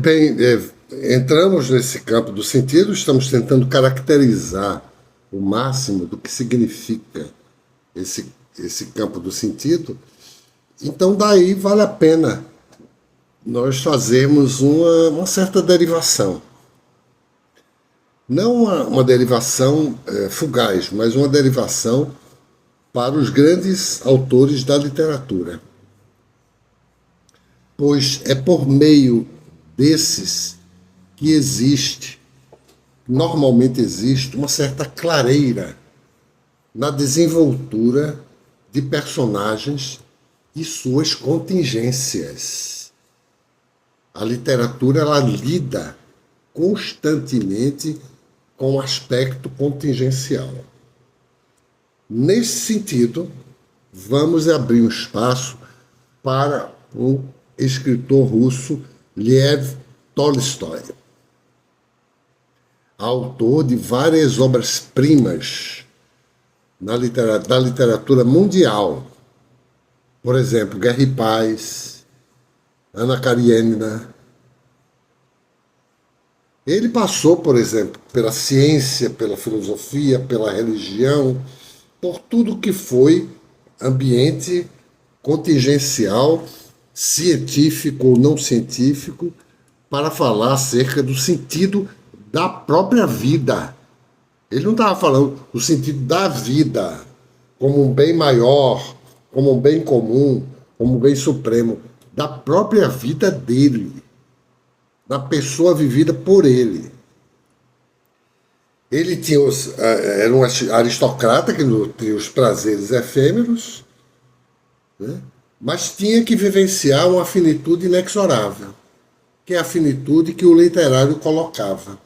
Bem, entramos nesse campo do sentido, estamos tentando caracterizar o máximo do que significa esse campo do sentido. Então, daí vale a pena nós fazermos uma certa derivação. Não uma derivação fugaz, mas uma derivação para os grandes autores da literatura. Pois é por meio desses que normalmente existe, uma certa clareira na desenvoltura de personagens e suas contingências. A literatura, ela lida constantemente com o aspecto contingencial. Nesse sentido, vamos abrir um espaço para o escritor russo Lev Tolstói, autor de várias obras-primas da literatura mundial. Por exemplo, Guerra e Paz, Ana Karenina. Ele passou, por exemplo, pela ciência, pela filosofia, pela religião, por tudo que foi ambiente contingencial, científico ou não científico, para falar acerca do sentido da própria vida. Ele não estava falando do sentido da vida, como um bem maior, como um bem comum, como um bem supremo, da própria vida dele, da pessoa vivida por ele. Ele era um aristocrata que não tinha os prazeres efêmeros, né? Mas tinha que vivenciar uma finitude inexorável, que é a finitude que o literário colocava.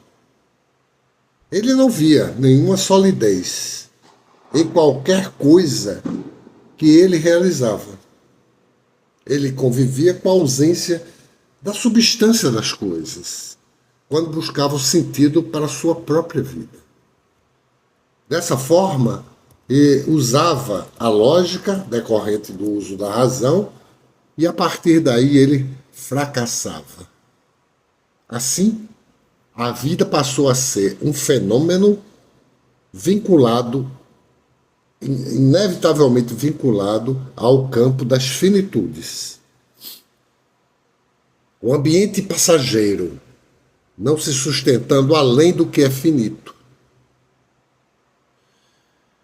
Ele não via nenhuma solidez em qualquer coisa que ele realizava. Ele convivia com a ausência da substância das coisas, quando buscava o sentido para a sua própria vida. Dessa forma, usava a lógica decorrente do uso da razão e, a partir daí, ele fracassava. Assim, a vida passou a ser um fenômeno vinculado, inevitavelmente vinculado ao campo das finitudes. O ambiente passageiro, não se sustentando além do que é finito.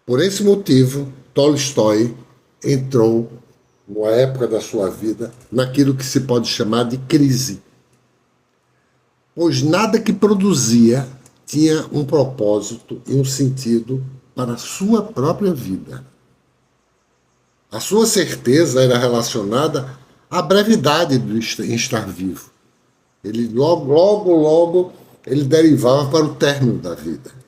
Por esse motivo, Tolstói entrou, numa época da sua vida, naquilo que se pode chamar de crise. Pois nada que produzia tinha um propósito e um sentido para a sua própria vida. A sua certeza era relacionada à brevidade em estar vivo. Ele logo, ele derivava para o término da vida.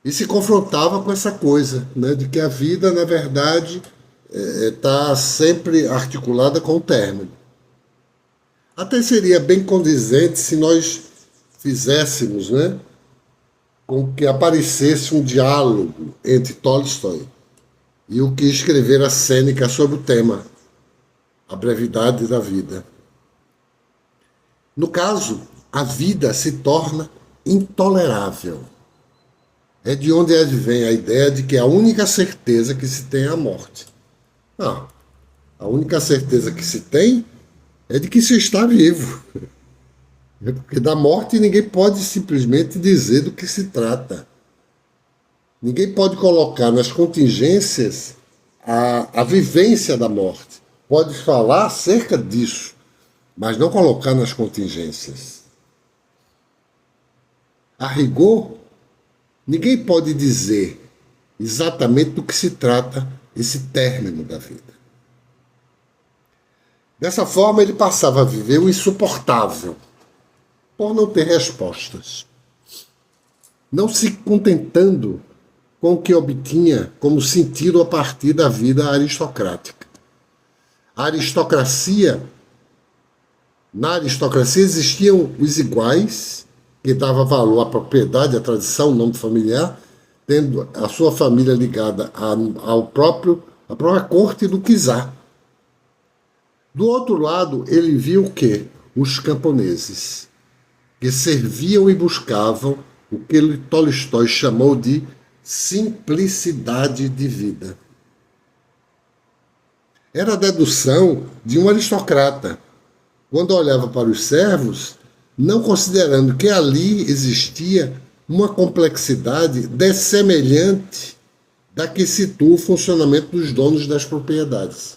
E se confrontava com essa coisa, né, de que a vida, na verdade, está sempre articulada com o término. Até seria bem condizente se nós fizéssemos, né, com que aparecesse um diálogo entre Tolstói e o que escrevera Sêneca sobre o tema, a brevidade da vida. No caso, a vida se torna intolerável. É de onde advém a ideia de que a única certeza que se tem é a morte. Não, a única certeza que se tem é de que se está vivo. Porque da morte ninguém pode simplesmente dizer do que se trata. Ninguém pode colocar nas contingências a vivência da morte. Pode falar acerca disso, mas não colocar nas contingências. A rigor, ninguém pode dizer exatamente do que se trata esse término da vida. Dessa forma, ele passava a viver o insuportável, por não ter respostas. Não se contentando com o que obtinha como sentido a partir da vida aristocrática. Na aristocracia existiam os iguais, que dava valor à propriedade, à tradição, ao nome familiar, tendo a sua família ligada à própria corte do czar. Do outro lado, ele viu o quê? os camponeses, que serviam e buscavam o que Tolstói chamou de simplicidade de vida. Era a dedução de um aristocrata, quando olhava para os servos, não considerando que ali existia uma complexidade dessemelhante da que situa o funcionamento dos donos das propriedades.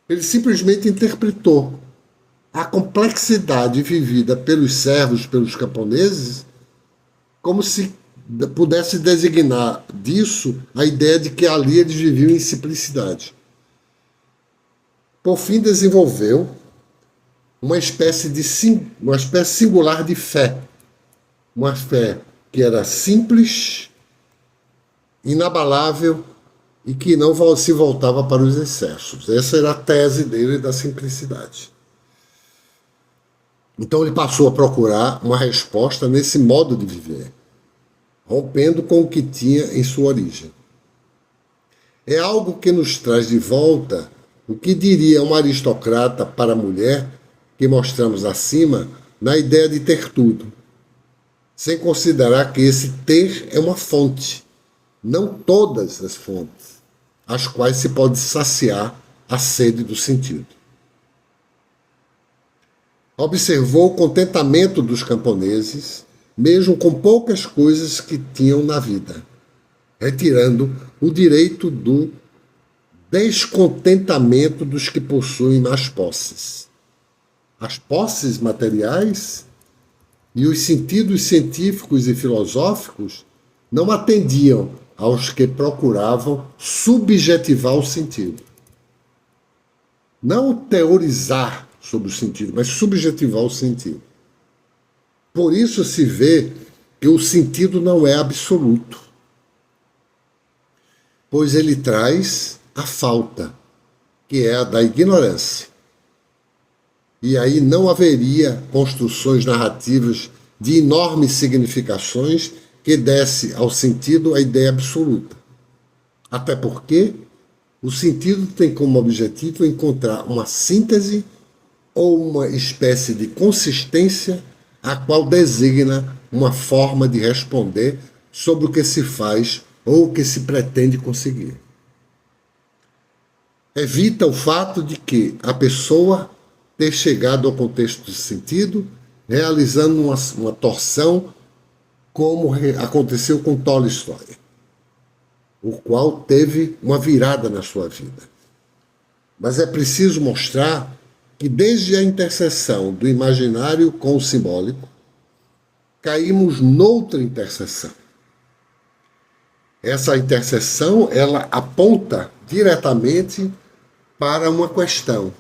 Ele simplesmente interpretou a complexidade vivida pelos servos, pelos camponeses, como se pudesse designar disso a ideia de que ali eles viviam em simplicidade. Por fim, desenvolveu uma espécie singular de fé. Uma fé que era simples, inabalável e que não se voltava para os excessos. Essa era a tese dele da simplicidade. Então ele passou a procurar uma resposta nesse modo de viver, rompendo com o que tinha em sua origem. É algo que nos traz de volta o que diria um aristocrata para a mulher que mostramos acima na ideia de ter tudo, sem considerar que esse ter é uma fonte, não todas as fontes, as quais se pode saciar a sede do sentido. Observou o contentamento dos camponeses, mesmo com poucas coisas que tinham na vida, retirando o direito do descontentamento dos que possuem mais posses. As posses materiais e os sentidos científicos e filosóficos não atendiam aos que procuravam subjetivar o sentido. Não teorizar sobre o sentido, mas subjetivar o sentido. Por isso se vê que o sentido não é absoluto, pois ele traz a falta, que é a da ignorância. E aí não haveria construções narrativas de enormes significações que desse ao sentido a ideia absoluta. Até porque o sentido tem como objetivo encontrar uma síntese ou uma espécie de consistência a qual designa uma forma de responder sobre o que se faz ou o que se pretende conseguir. Evita o fato de que a pessoa ter chegado ao contexto de sentido, realizando uma torção, como aconteceu com Tolstói, o qual teve uma virada na sua vida. Mas é preciso mostrar que desde a interseção do imaginário com o simbólico, caímos noutra interseção. Essa interseção, ela aponta diretamente para uma questão,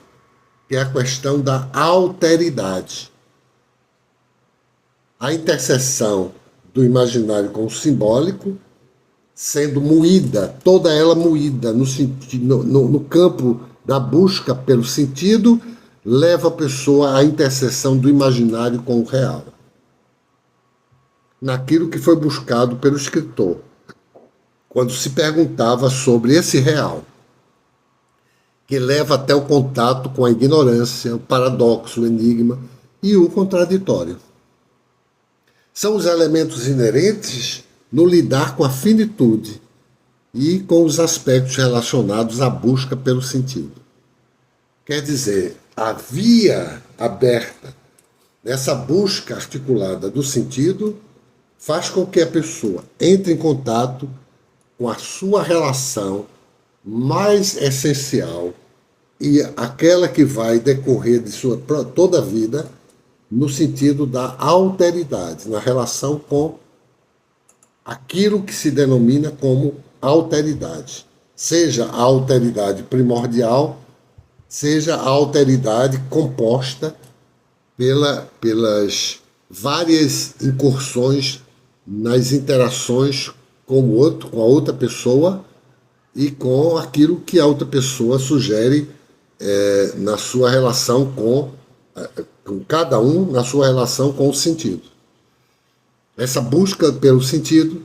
que é a questão da alteridade. A interseção do imaginário com o simbólico, sendo moída, toda ela moída no campo da busca pelo sentido, leva a pessoa à interseção do imaginário com o real. Naquilo que foi buscado pelo escritor, quando se perguntava sobre esse real, que leva até o contato com a ignorância, o paradoxo, o enigma e o contraditório. São os elementos inerentes no lidar com a finitude e com os aspectos relacionados à busca pelo sentido. Quer dizer, a via aberta nessa busca articulada do sentido faz com que a pessoa entre em contato com a sua relação mais essencial e aquela que vai decorrer de sua toda a vida no sentido da alteridade, na relação com aquilo que se denomina como alteridade. Seja a alteridade primordial, seja a alteridade composta pelas várias incursões nas interações com o outro, com a outra pessoa e com aquilo que a outra pessoa sugere na sua relação com cada um, na sua relação com o sentido. Essa busca pelo sentido,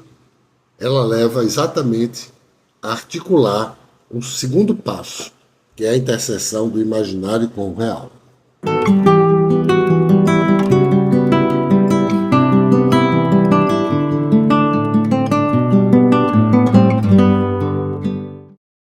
ela leva exatamente a articular um segundo passo, que é a interseção do imaginário com o real.